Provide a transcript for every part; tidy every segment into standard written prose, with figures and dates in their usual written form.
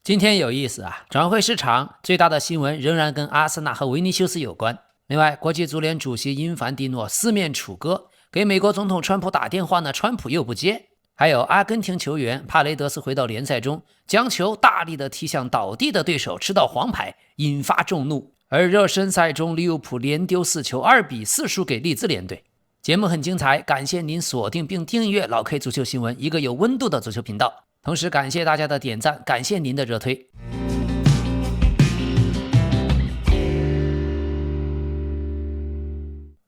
今天有意思啊，轉會市場最大的新聞仍然跟阿森納和維尼修斯有關。另外，國際足聯主席因凡蒂諾四面楚歌，給美國總統川普打電話呢，川普又不接。還有阿根廷球員帕雷德斯回到聯賽中，將球大力的踢向倒地的對手，吃到黃牌，引發众怒。而熱身賽中，利物浦連丟4球，2-4輸給利茲聯隊。節目很精彩，感謝您鎖定並訂閱老 K 足球新聞，一個有溫度的足球頻道。同時感謝大家的點讚，感謝您的熱推。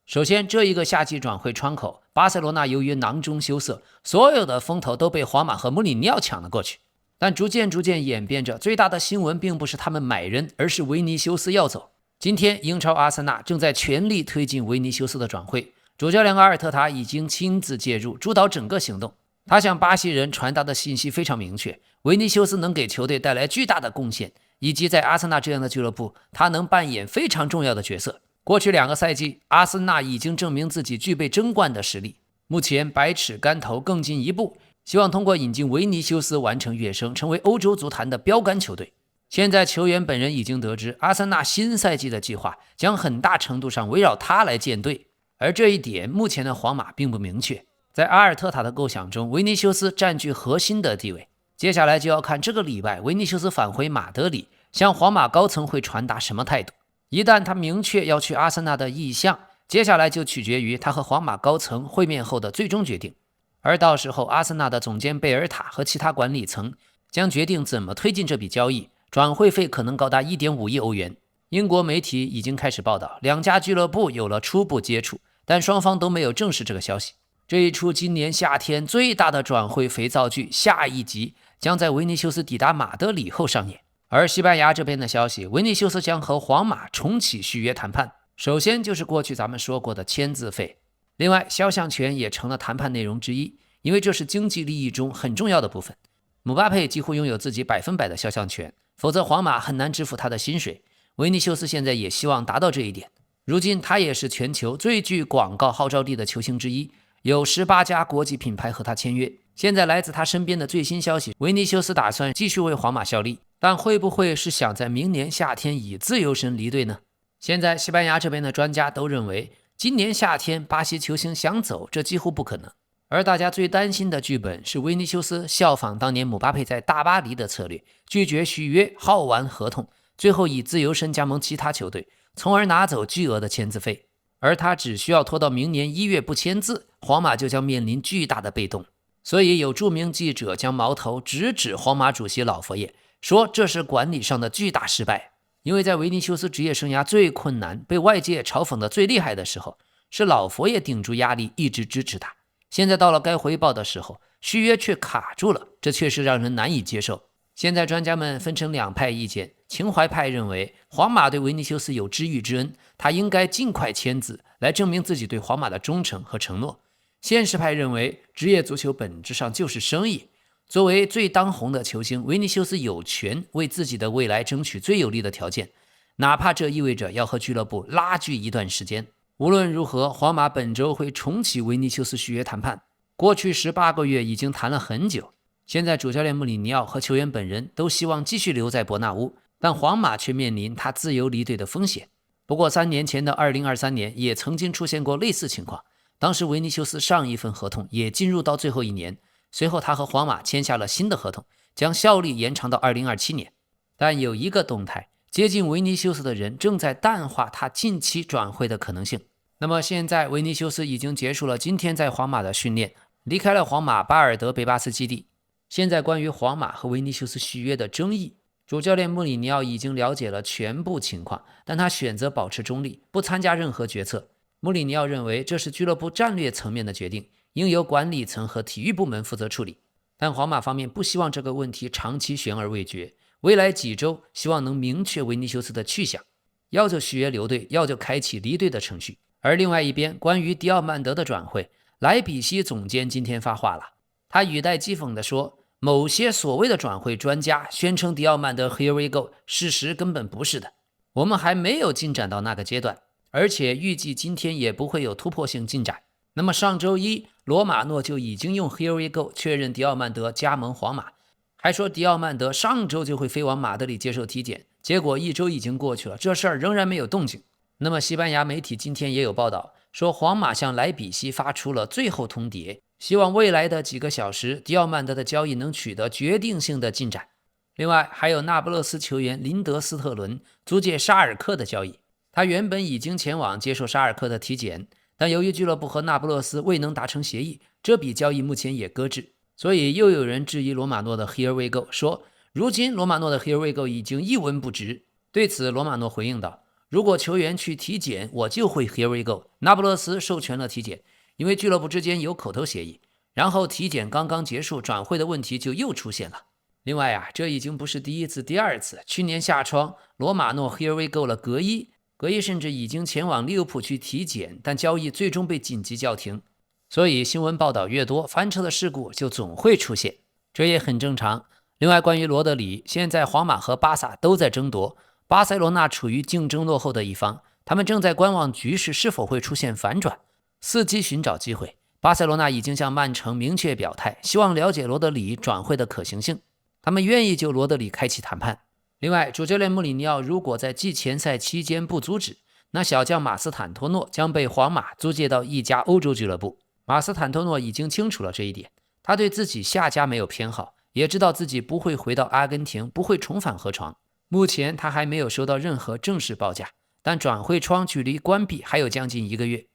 首先，這一個夏季轉會窗口，巴塞羅那由於囊中羞澀，所有的風頭都被皇馬和穆里尼奧搶了過去。但逐漸演變着，最大的新聞並不是他們買人，而是維尼修斯要走。今天，英超阿森納正在全力推進維尼修斯的轉會，主教練阿爾特塔已經親自介入，主導整個行動。他向巴西人傳達的信息非常明確，維尼修斯能給球隊帶來巨大的貢獻，以及在阿森納這樣的俱樂部，他能扮演非常重要的角色。過去2個賽季，阿森納已經證明自己具備爭冠的實力，目前百尺竿頭更進一步，希望通過引進維尼修斯完成躍升，成為歐洲足壇的標杆球隊。現在球員本人已經得知，阿森納新賽季的計劃將很大程度上圍繞他來建隊，而這一點目前的皇馬並不明確。在阿爾特塔的構想中，維尼修斯佔據核心的地位。接下來就要看這個禮拜維尼修斯返回馬德里，向皇馬高層會傳達什麼態度。一旦他明確要去阿森納的意向，接下來就取決於他和皇馬高層會面後的最終決定。而到時候，阿森納的總監貝爾塔和其他管理層將決定怎麼推進這筆交易，轉會費可能高達 1.5 億歐元。英國媒體已經開始報道，兩家俱樂部有了初步接觸，但雙方都沒有證實這個消息。這一出今年夏天最大的轉會肥皂劇下一集將在維尼修斯抵達馬德里後上演。而西班牙這邊的消息，維尼修斯將和皇馬重啟續約談判，首先就是過去咱們說過的簽字費，另外肖像權也成了談判內容之一，因為這是經濟利益中很重要的部分。姆巴佩幾乎擁有自己100%的肖像權，否則皇馬很難支付他的薪水。維尼修斯現在也希望達到這一點，如今他也是全球最具廣告號召力的球星之一，有18家國際品牌和他簽約。現在來自他身邊的最新消息，維尼修斯打算繼續為皇馬效力，但會不會是想在明年夏天以自由身離隊呢？現在西班牙這邊的專家都認為，今年夏天巴西球星想走，這幾乎不可能。而大家最擔心的劇本是維尼修斯效仿當年姆巴佩在大巴黎的策略，拒絕續約，耗完合同，最後以自由身加盟其他球隊，從而拿走巨額的簽字費。而他只需要拖到明年1月不簽字，皇馬就將面臨巨大的被動。所以有著名記者將矛頭直指皇馬主席老佛爺，說這是管理上的巨大失敗。因為在維尼修斯職業生涯最困難，被外界嘲諷的最厲害的時候，是老佛爺頂住壓力一直支持他。現在到了該回報的時候，續約卻卡住了，這確實讓人難以接受。現在專家們分成2派意見，情懷派認為皇馬對維尼修斯有知遇之恩，他應該盡快簽字，來證明自己對皇馬的忠誠和承諾。現實派認為職業足球本質上就是生意，作為最當紅的球星，維尼修斯有權為自己的未來爭取最有利的條件，哪怕這意味着要和俱樂部拉鋸一段時間。無論如何，皇馬本周會重啟維尼修斯續約談判，過去18個月已經談了很久。現在主教練穆里尼奧和球員本人都希望繼續留在伯納烏，但皇馬卻面臨他自由離隊的風險。不過3年前的2023年也曾經出現過類似情況，當時維尼修斯上一份合同也進入到最後1年，隨後他和皇馬簽下了新的合同，將效力延長到2027年。但有一個動態，接近維尼修斯的人正在淡化他近期轉會的可能性。那麼現在維尼修斯已經結束了今天在皇馬的訓練，離開了皇馬巴爾德貝巴斯基地。現在關於皇馬和維尼修斯續約的爭議，主教練穆里尼奧已經了解了全部情況，但他選擇保持中立，不參加任何決策。穆里尼奧認為這是俱樂部戰略層面的決定，應由管理層和體育部門負責處理。但皇馬方面不希望這個問題長期懸而未決，未來幾周希望能明確維尼修斯的去向，要就續約留隊，要就開啟離隊的程序。而另外一邊，關於迪奧曼德的轉會，萊比錫總監今天發話了，他語帶譏諷地說，某些所謂的轉會專家宣稱迪奧曼德 Here we go， 事實根本不是的，我們還沒有進展到那個階段，而且預計今天也不會有突破性進展。那麼上周一，羅馬諾就已經用 Here we go 確認迪奧曼德加盟皇馬，還說迪奧曼德上周就會飛往馬德里接受體檢，結果1周已經過去了，這事兒仍然沒有動靜。那麼西班牙媒體今天也有報道說，皇馬向萊比錫發出了最後通牒，希望未來的幾個小時迪奧曼德的交易能取得決定性的進展。另外還有那不勒斯球員林德斯特倫租借沙爾克的交易，他原本已經前往接受沙爾克的體檢，但由於俱樂部和那不勒斯未能達成協議，這筆交易目前也擱置。所以又有人質疑羅馬諾的 Here we go， 說如今羅馬諾的 Here we go 已經一文不值。對此羅馬諾回應道，如果球員去體檢，我就會 Here we go。 那不勒斯授權了體檢，因為俱樂部之間有口頭協議，然後體檢剛剛結束，轉會的問題就又出現了。另外這已經不是第一次第二次，去年夏窗羅馬諾 Here we go 了格伊甚至已經前往利物浦去體檢，但交易最終被緊急叫停。所以新聞報道越多，翻车的事故就總會出現，這也很正常。另外關於羅德里，現在皇馬和巴薩都在爭奪，巴塞羅那處於競爭落後的一方，他們正在觀望局勢是否會出現反轉，伺機尋找機會。巴塞羅那已經向曼城明確表態，希望了解羅德里轉會的可行性，他們願意就羅德里開啟談判。另外主教練穆里尼奧如果在季前賽期間不阻止，那小將馬斯坦托諾將被皇馬租借到一家歐洲俱樂部。馬斯坦托諾已經清楚了這一點，他對自己下家沒有偏好，也知道自己不會回到阿根廷，不会重返河床。目前他還沒有收到任何正式報價，但轉會窗距離關閉還有將近1個月。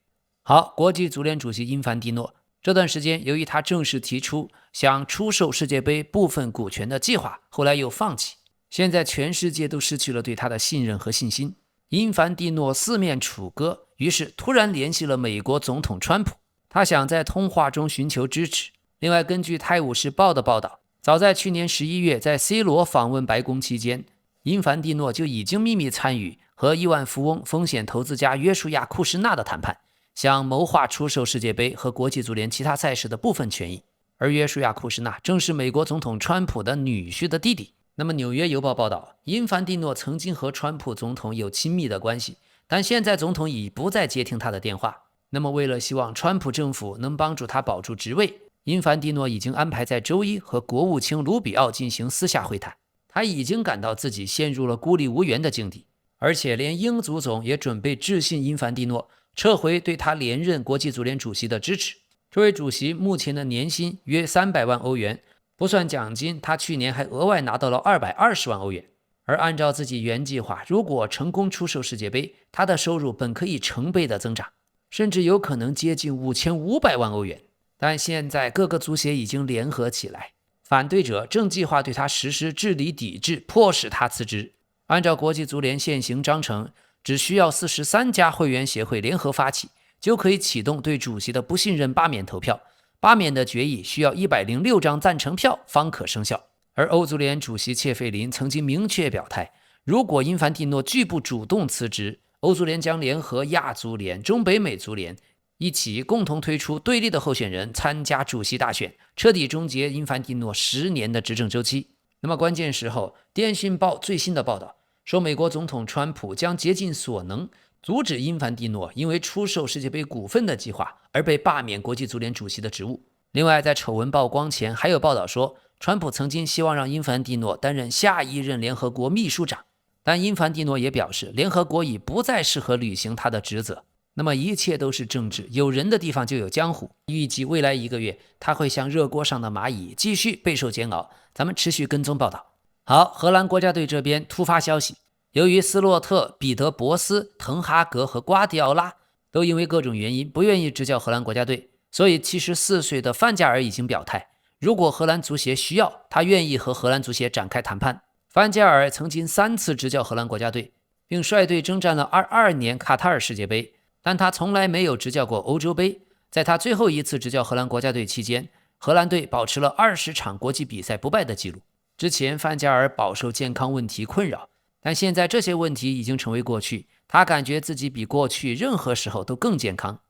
好，國際足聯主席因凡蒂諾這段時間，由於他正式提出想出售世界杯部分股權的計劃，後來又放棄，現在全世界都失去了對他的信任和信心。因凡蒂諾四面楚歌，於是突然聯繫了美國總統川普，他想在通話中尋求支持。另外根據《泰晤士報》的報道，早在去年11月在 C 羅訪問白宮期間，因凡蒂諾就已經秘密參與和億萬富翁風險投資家約書亞·庫什納的談判，想謀劃出售世界杯和國際足聯其他賽事的部分權益。而約書亞·庫什納正是美國總統川普的女婿的弟弟。那麼紐約郵報報道，因凡蒂諾曾經和川普總統有親密的關係，但現在總統已不再接聽他的電話。那麼為了希望川普政府能幫助他保住職位，因凡蒂諾已經安排在周一和國務卿盧比奧進行私下會談。他已經感到自己陷入了孤立無援的境地，而且連英足總也準備致信因凡蒂諾，撤回對他連任國際足聯主席的支持。這位主席目前的年薪約300萬歐元，不算獎金，他去年還額外拿到了220萬歐元。而按照自己原計劃，如果成功出售世界杯，他的收入本可以成倍的增長，甚至有可能接近5500萬歐元。但現在各個足協已經聯合起來，反對者正計劃對他實施治理抵制，迫使他辭職。按照國際足聯現行章程，只需要43家會員協會聯合發起，就可以啟動對主席的不信任罷免投票。罷免的決議需要106張贊成票方可生效。而歐足聯主席切費林曾經明確表態，如果因凡蒂諾拒不主動辭職，歐足聯將聯合亞足聯、中北美足聯一起共同推出對立的候選人參加主席大選，徹底終結因凡蒂諾10年的執政週期。那麼關鍵時候，電訊報最新的報道說，美國總統川普將竭盡所能阻止因凡蒂諾因為出售世界杯股份的計劃而被罷免國際足聯主席的職務。另外在醜聞曝光前，還有報道說川普曾經希望讓因凡蒂諾擔任下一任聯合國秘書長，但因凡蒂諾也表示聯合國已不再適合履行他的職責。那麼一切都是政治，有人的地方就有江湖。預計未來1個月他會像熱鍋上的螞蟻，繼續備受煎熬。咱們持續跟蹤報道。好，荷蘭國家隊這邊突發消息，由於斯洛特、彼得博斯、滕哈格和瓜迪奧拉都因為各種原因不願意執教荷蘭國家隊，所以74歲的范加爾已經表態，如果荷蘭足協需要，他願意和荷蘭足協展開談判。范加爾曾經3次執教荷蘭國家隊，並率隊征戰了22年卡塔爾世界杯，但他從來沒有執教過歐洲杯。在他最後一次執教荷蘭國家隊期間，荷蘭隊保持了20場國際比賽不敗的記錄。之前范加爾飽受健康問題困擾，但現在這些問題已經成為過去，他感覺自己比過去任何時候都更健康。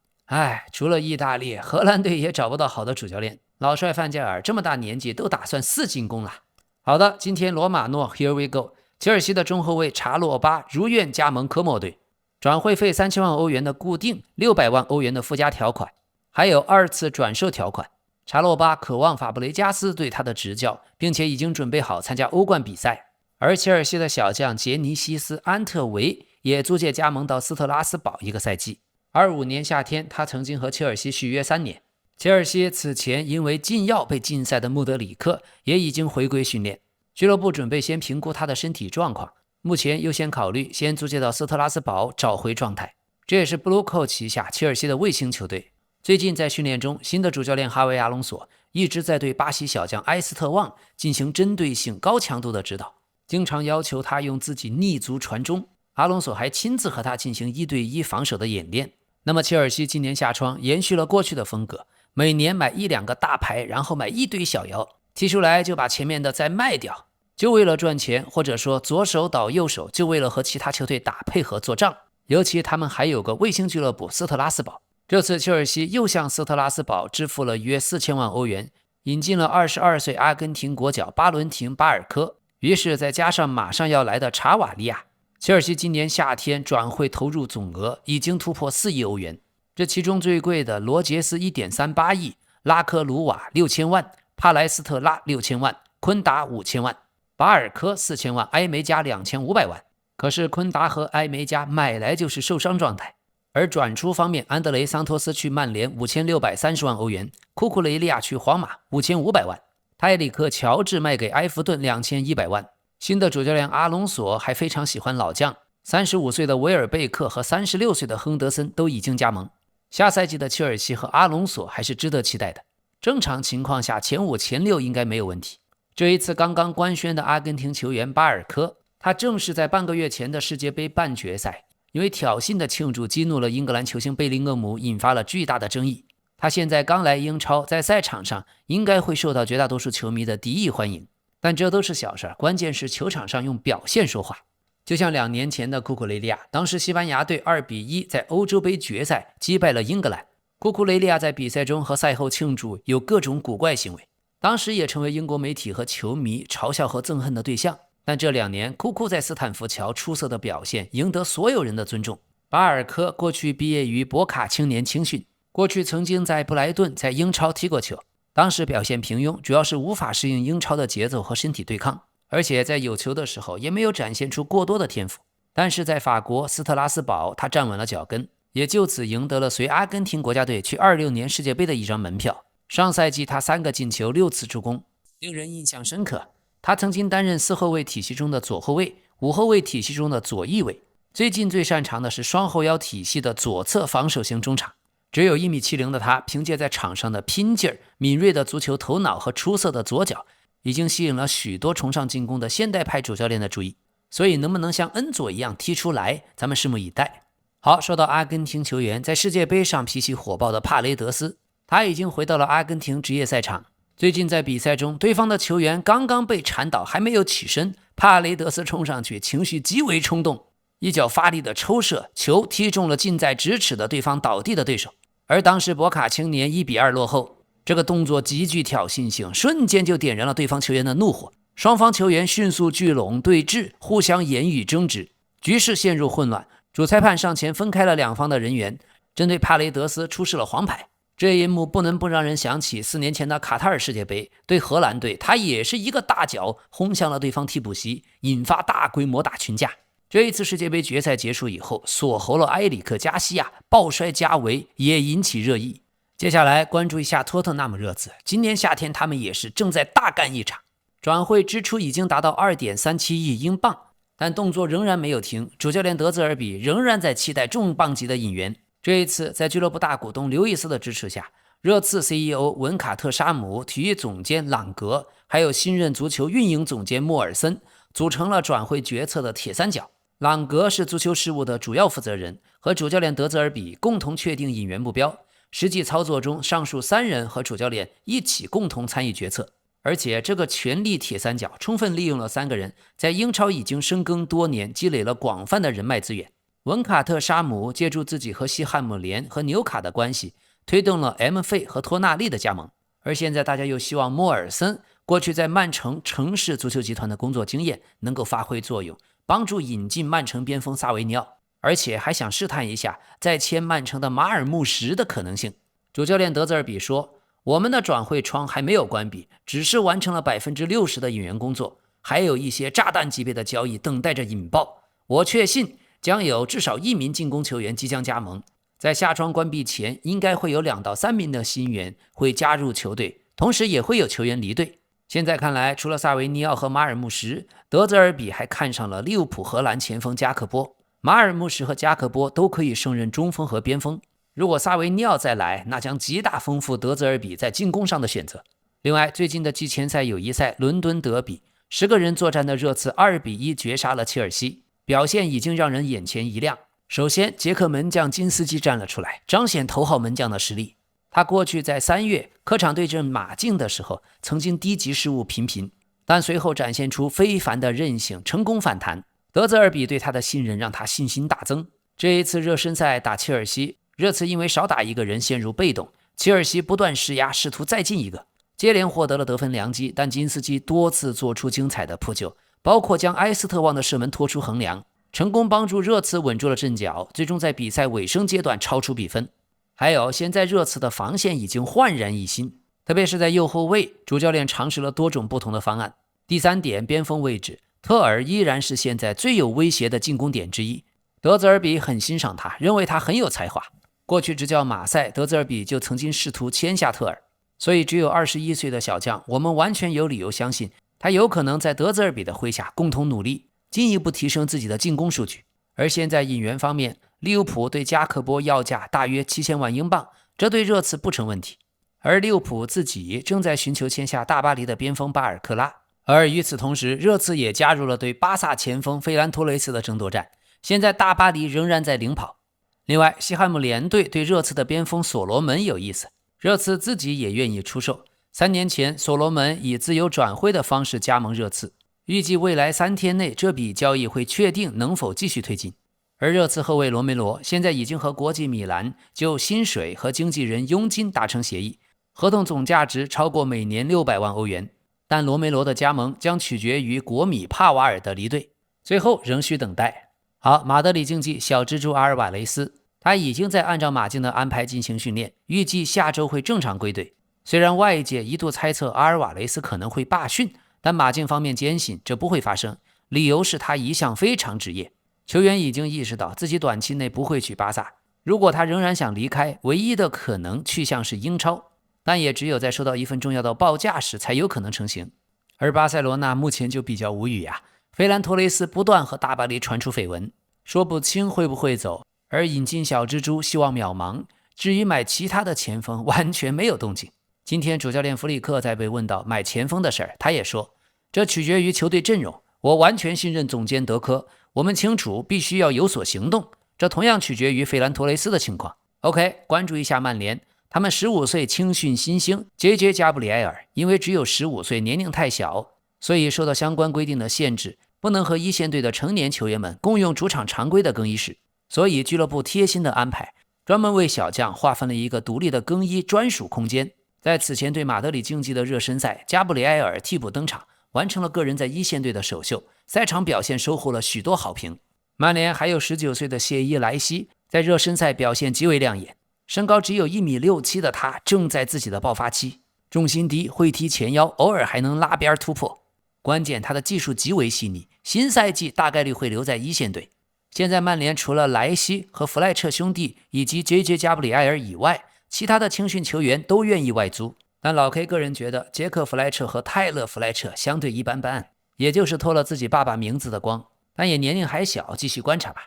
除了意大利，荷蘭隊也找不到好的主教練。老帥范加爾這麼大年紀都打算4進攻了。好的，今天羅馬諾 Here we go， 切爾西的中後衛查洛巴如願加盟科莫隊，轉會費3000萬歐元的固定，600萬歐元的附加條款，還有2次轉售條款。查洛巴渴望法布雷加斯对他的执教，並且已經準備好參加歐冠比賽。而切爾西的小將傑尼西斯·安特維也租借加盟到斯特拉斯堡一個賽季。25年夏天，他曾經和切爾西續約3年。切爾西此前因為禁藥被禁賽的穆德里克也已經回歸訓練，俱樂部準備先評估他的身體狀況，目前優先考慮先租借到斯特拉斯堡找回狀態。這也是布魯寇旗下切爾西的衛星球隊。最近在訓練中，新的主教練哈維·阿隆索一直在對巴西小將埃斯特旺進行針對性高強度的指導，經常要求他用自己逆足傳中。阿隆索還親自和他進行1對1防守的演練。那麼切爾西今年夏窗延續了過去的風格，每年買1-2個大牌，然後買一堆小妖，踢出來就把前面的再賣掉，就為了賺錢，或者說左手倒右手，就為了和其他球隊打配合作戰。尤其他們還有個衛星俱樂部斯特拉斯堡。這次切爾西又向斯特拉斯堡支付了約4000萬歐元，引進了22歲阿根廷國腳巴倫廷·巴爾科，於是再加上馬上要來的查瓦利亞，切爾西今年夏天轉會投入總額已經突破4億歐元。這其中最貴的羅傑斯 1.38 億，拉科魯瓦6000萬，帕萊斯特拉6000萬，昆達5000萬，巴爾科4000萬，埃梅加2500萬。可是昆達和埃梅加買來就是受傷狀態。而轉出方面，安德雷桑托斯去曼聯5630萬歐元，庫庫雷利亞去皇馬5500萬，泰里克喬治賣給埃弗頓2100萬。新的主教練阿隆索還非常喜歡老將，35歲的維爾貝克和36歲的亨德森都已經加盟。下賽季的切爾西和阿隆索還是值得期待的。正常情況下，前5、前6應該沒有問題。這一次剛剛官宣的阿根廷球員巴爾科，他正是在半個月前的世界杯半決賽，因為挑釁的慶祝激怒了英格蘭球星貝林厄姆，引發了巨大的爭議。他現在剛來英超，在賽場上應該會受到絕大多數球迷的敵意歡迎，但這都是小事，關鍵是球場上用表現說話。就像2年前的庫庫雷利亞，當時西班牙隊2-1在歐洲杯決賽擊敗了英格蘭，庫庫雷利亞在比賽中和賽後慶祝有各種古怪行為，當時也成為英國媒體和球迷嘲笑和憎恨的對象。但這2年，庫庫在斯坦福橋出色的表現贏得所有人的尊重。巴爾科過去畢業於博卡青年青訓，過去曾經在布萊頓在英超踢過球，當時表現平庸，主要是無法適應英超的節奏和身體對抗，而且在有球的時候也沒有展現出過多的天賦。但是在法國斯特拉斯堡，他站穩了腳跟，也就此贏得了隨阿根廷國家隊去26年世界杯的一張門票。上賽季他3個進球6次助攻，令人印象深刻。他曾經擔任4後衛體系中的左後衛，5後衛體系中的左翼衛，最近最擅長的是雙後腰體系的左側防守型中場。只有1.70米的他，憑借在場上的拼勁兒、敏銳的足球頭腦和出色的左腳，已經吸引了許多崇尚進攻的現代派主教練的注意。所以能不能像恩佐一樣踢出來，咱們拭目以待。好，說到阿根廷球員，在世界杯上脾氣火爆的帕雷德斯，他已經回到了阿根廷職業賽場。最近在比賽中，对方的球員剛剛被鏟倒，還沒有起身，帕雷德斯衝上去，情緒極為衝動，一腳發力的抽射，球踢中了近在咫尺的對方倒地的对手。而當時博卡青年1-2落後，這個動作極具挑釁性，瞬間就點燃了對方球員的怒火，雙方球員迅速聚攏對峙，互相言語爭執，局勢陷入混亂。主裁判上前分開了兩方的人員，針對帕雷德斯出示了黃牌。這一幕不能不讓人想起4年前的卡塔爾世界杯，對荷蘭隊，他也是一個大腳轟向了對方替補席，引發大規模打群架。這一次世界杯決賽結束以後，鎖喉了埃里克加西亞，抱摔加維，也引起熱議。接下來關注一下托特納姆熱刺，今年夏天他們也是正在大幹一場，轉會支出已經達到2.37億英鎊，但動作仍然沒有停，主教練德澤爾比仍然在期待重磅級的引援。這一次，在俱樂部大股東劉易斯的支持下，熱刺 CEO 文卡特沙姆、體育總監朗格，還有新任足球運營總監莫爾森，組成了轉會決策的鐵三角。朗格是足球事務的主要負責人，和主教練德澤爾比共同確定引援目標。實際操作中，上述3人和主教練一起共同參與決策。而且，這個權力鐵三角充分利用了3個人在英超已經深耕多年，積累了廣泛的人脈資源。文卡特沙姆借助自己和西漢姆聯和紐卡的關係，推動了 M 費和托納利的加盟。而現在大家又希望莫爾森過去在曼城城市足球集團的工作經驗能夠發揮作用，幫助引進曼城邊鋒薩維尼奧，而且還想試探一下再簽曼城的馬爾穆什的可能性。主教練德澤爾比說，我們的轉會窗還沒有關閉，只是完成了60%的引援工作，還有一些炸彈級別的交易等待着引爆。我確信將有至少1名進攻球員即將加盟，在夏窗關閉前，應該會有2到3名的新援會加入球隊，同時也會有球員離隊。現在看來，除了薩維尼奧和馬爾穆什，德澤爾比還看上了利物浦荷蘭前鋒加克波。馬爾穆什和加克波都可以勝任中鋒和邊鋒。如果薩維尼奧再來，那將極大豐富德澤爾比在進攻上的選擇。另外，最近的季前賽友誼賽倫敦德比，10個人作戰的熱刺2-1絕殺了切爾西，表現已經讓人眼前一亮。首先，捷克門將金斯基站了出來，彰顯头号门将的實力。他過去在3月客場對陣馬競的時候，曾經低級失誤頻頻，但隨後展現出非凡的韌性，成功反彈。德澤爾比對他的信任讓他信心大增。這一次熱身賽打切爾西，熱刺因為少打一個人陷入被動，切爾西不斷施壓，試圖再進一個，接連獲得了得分良機，但金斯基多次做出精彩的撲救，包括將埃斯特旺的射門拖出橫梁，成功幫助熱刺穩住了陣腳，最終在比賽尾聲階段超出比分。還有，現在熱刺的防線已經煥然一新，特別是在右後衛，主教練嘗試了多種不同的方案。第3點，邊鋒位置，特爾依然是現在最有威脅的進攻點之一。德澤爾比很欣賞他，認為他很有才華。過去執教馬賽，德澤爾比就曾經試圖簽下特爾，所以只有21歲的小將，我們完全有理由相信他有可能在德澤爾比的麾下共同努力，進一步提升自己的進攻數據。而現在引援方面，利物浦對加克波要價大約7000萬英鎊，這對熱刺不成問題。而利物浦自己正在尋求簽下大巴黎的邊鋒巴爾克拉。而與此同時，熱刺也加入了對巴薩前鋒費蘭托雷斯的爭奪戰。現在大巴黎仍然在領跑。另外，西汉姆联队對熱刺的邊鋒所羅門有意思，熱刺自己也願意出售。3年前，所羅門以自由轉會的方式加盟熱刺，預計未來3天內這筆交易會確定能否繼續推進。而熱刺後衛羅梅羅現在已經和國際米蘭就薪水和經紀人佣金達成協議，合同總價值超過每年600萬歐元。但羅梅羅的加盟將取決於國米帕瓦爾的離隊，最後仍需等待。好，馬德里競技小蜘蛛阿爾瓦雷斯，他已經在按照馬競的安排進行訓練，預計下周會正常歸隊。雖然外界一度猜測阿爾瓦雷斯可能會罷訓，但馬競方面堅信這不會發生，理由是他一向非常職業。球員已經意識到自己短期內不會去巴薩，如果他仍然想離開，唯一的可能去向是英超，但也只有在收到一份重要的報價時才有可能成型。而巴塞羅那目前就比較無語呀，費蘭托雷斯不斷和大巴黎傳出緋聞，說不清會不會走，而引進小蜘蛛希望渺茫，至於買其他的前鋒完全沒有動靜。今天主教練弗里克在被問到買前鋒的事兒，他也說這取決於球隊陣容，我完全信任總監德科，我們清楚必須要有所行動，這同樣取決於費蘭托雷斯的情況。 OK， 關注一下曼聯，他們15歲青訓新星 JJ 加布里埃爾因為只有15歲，年齡太小，所以受到相關規定的限制，不能和一线队的成年球员們共用主场常規的更衣室，所以俱樂部貼心的安排，專門為小將劃分了一個獨立的更衣專屬空間。在此前對馬德里競技的熱身賽，加布里埃爾替補登場，完成了個人在一線队的首秀，賽場表現收穫了許多好評。曼聯還有19歲的謝伊萊西，在熱身賽表現極為亮眼，身高只有1.67米的他正在自己的爆發期，重心低，會踢前腰，偶爾還能拉邊突破，關鍵他的技術極為細膩，新賽季大概率會留在一線隊。現在曼聯除了萊西和弗萊徹兄弟以及 JJ 加布里埃爾以外，其他的青訓球員都願意外租，但老 K 個人覺得傑克·弗萊徹和泰勒·弗萊徹相對一般般，也就是托了自己爸爸名字的光，但也年齡還小，繼續觀察吧。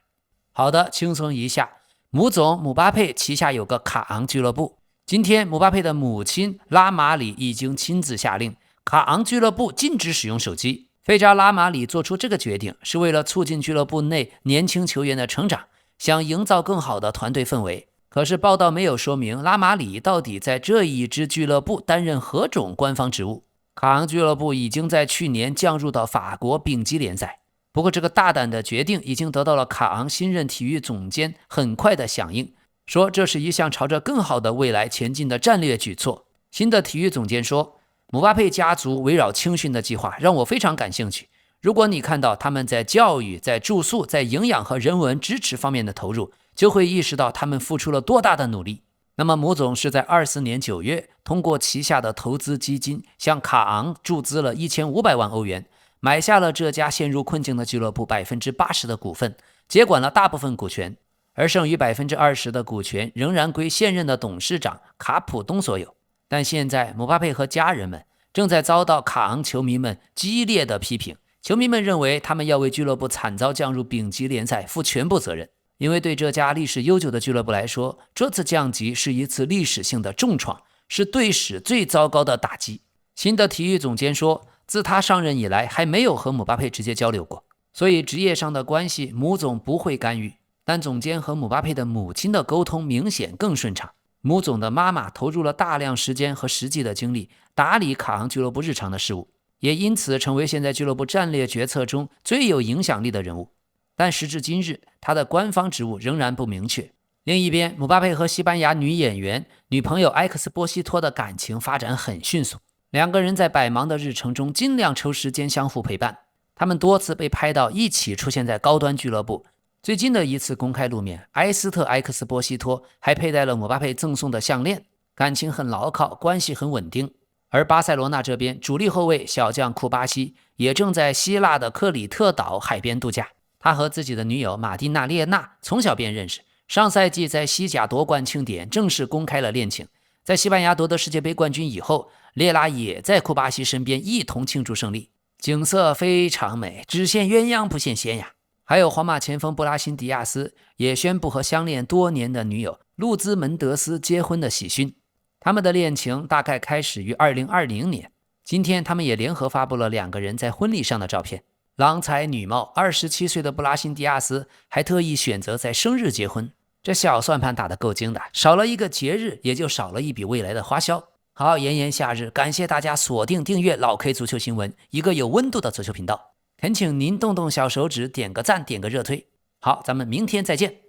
好的，輕鬆一下，姆總姆巴佩旗下有個卡昂俱樂部，今天姆巴佩的母親拉馬里已經親自下令，卡昂俱樂部禁止使用手機。費扎拉馬里做出這個決定是為了促進俱樂部內年輕球員的成長，想營造更好的團隊氛圍。可是報道沒有說明拉馬里到底在這一支俱樂部擔任何種官方職務。卡昂俱樂部已經在去年降入到法國丙級聯賽，不過這個大膽的決定已經得到了卡昂新任體育總監很快的響應，說這是一項朝着更好的未來前進的戰略舉措。新的體育總監說，姆巴佩家族圍繞青訓的計劃讓我非常感興趣，如果你看到他們在教育、在住宿、在營養和人文支持方面的投入，就會意識到他們付出了多大的努力。那麼母總是在24年9月通過旗下的投資基金向卡昂注資了1500萬歐元，買下了這家陷入困境的俱樂部80%的股份，接管了大部分股權，而剩余20%的股權仍然歸現任的董事長卡普東所有。但現在姆巴佩和家人們正在遭到卡昂球迷們激烈的批評，球迷們認為他們要為俱樂部慘遭降入丙級聯賽負全部責任。因為對這家歷史悠久的俱樂部來說，這次降級是一次歷史性的重創，是隊史最糟糕的打擊。新的体育總監說，自他上任以來還沒有和姆巴佩直接交流過，所以職業上的關係母總不會干預，但總監和姆巴佩的母親的溝通明顯更順暢。母總的媽媽投入了大量時間和實際的精力打理卡昂俱樂部日常的事務，也因此成為現在俱樂部戰略決策中最有影響力的人物。但時至今日，他的官方職務仍然不明確。另一邊，姆巴佩和西班牙女演员、女朋友埃克斯波西托的感情發展很迅速，两个人在百忙的日程中盡量抽時間相互陪伴。他們多次被拍到一起出現在高端俱樂部。最近的一次公開露面，埃斯特·埃克斯波西托還佩戴了姆巴佩贈送的項鏈，感情很牢靠，關係很穩定。而巴塞羅那這邊，主力後衛小將庫巴西也正在希臘的克里特島海邊度假。他和自己的女友馬蒂娜·列娜從小便認識，上賽季在西甲奪冠慶典正式公開了戀情。在西班牙奪得世界杯冠軍以後，列拉也在庫巴西身邊一同慶祝勝利，景色非常美，只羨鴛鴦不羨仙呀。還有皇馬前鋒布拉辛迪亞斯也宣布和相戀多年的女友路茲門德斯結婚的喜訊。他們的戀情大概開始於2020年，今天他們也聯合發布了兩個人在婚禮上的照片。郎才女貌，27歲的布拉辛迪亞斯還特意選擇在生日結婚，這小算盤打得夠精的，少了一個節日，也就少了一筆未來的花銷。好，炎炎夏日，感謝大家鎖定訂閱老 K 足球新聞，一個有溫度的足球頻道。懇請您動動小手指，點個讚，點個熱推。好，咱們明天再見。